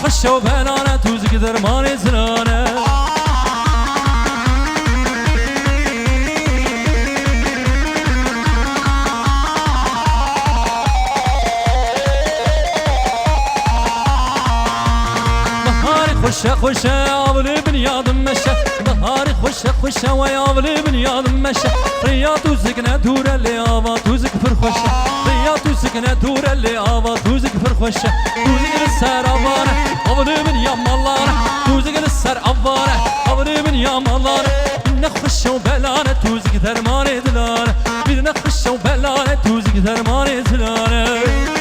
خوش و بلانه توزک درمان زلانه خوشه خوشه آبل بنیادم مشه بهاری خوشه خوشه و آبل بنیادم مشه ریا تو سکنه دوره لی آوا تو زک پر خوشه ریا تو سکنه دوره لی آوا تو زک پر خوشه تو زک سر آواره آبل بنیام مالاره تو زک سر آواره آبل بنیام مالاره بینه خوشه و بلانه تو زک درمان دلاره بینه خوشه و بلانه تو زک درمان دلاره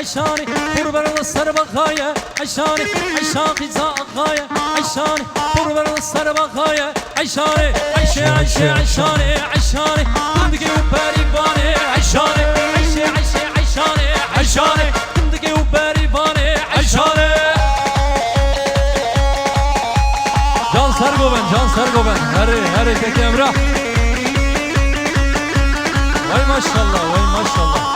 عشاني قرب السر بخايا عشاني عشاقي زاغايا عشاني قرب السر بخايا عشاني عشاني عشاني عندك وباري باني عشاني عشاني عشاني عندك وباري باني عشاني جان سرگوبن هری كاميرا وای ما شاء الله وای ما شاء الله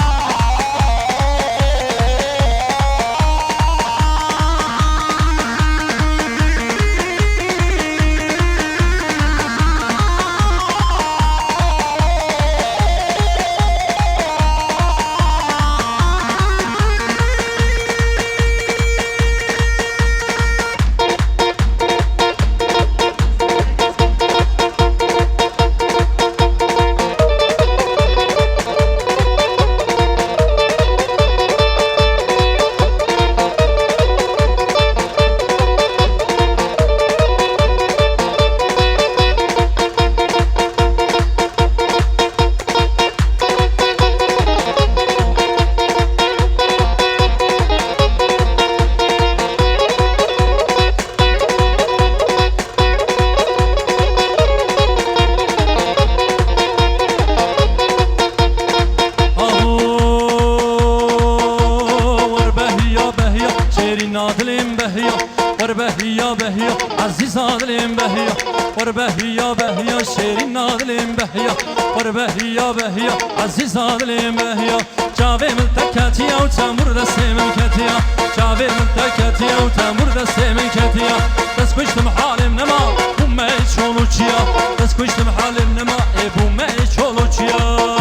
بهيا عزيز نادلين بهيا وربهيا بهيا شيرين نادلين بهيا وربهيا بهيا عزيز نادلين بهيا جاوي ملتكاتيا وتامر دستي من كاتيا جاوي ملتكاتيا وتامر دستي من كاتيا بس كشت محالم نما وما يشولوشيا بس كشت محالم نما وما يشولوشيا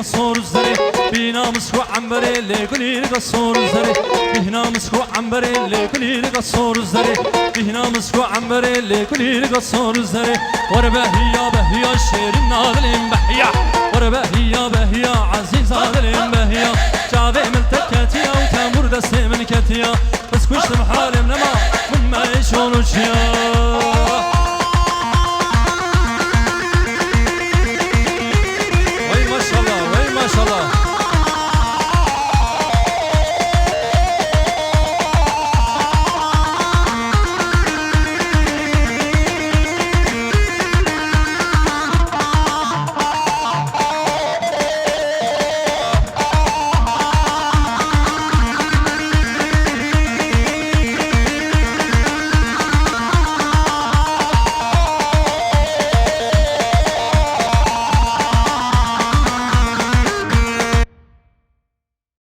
قصور الزري بينا مسكو عنبري اللي قولي قصور الزري بينا مسكو عنبري اللي قولي قصور الزري بينا مسكو عنبري اللي قولي قصور الزري وربهيا بهيا شيرين نادلين بهيا وربهيا بهيا عزيز نادلين بهيا جاوي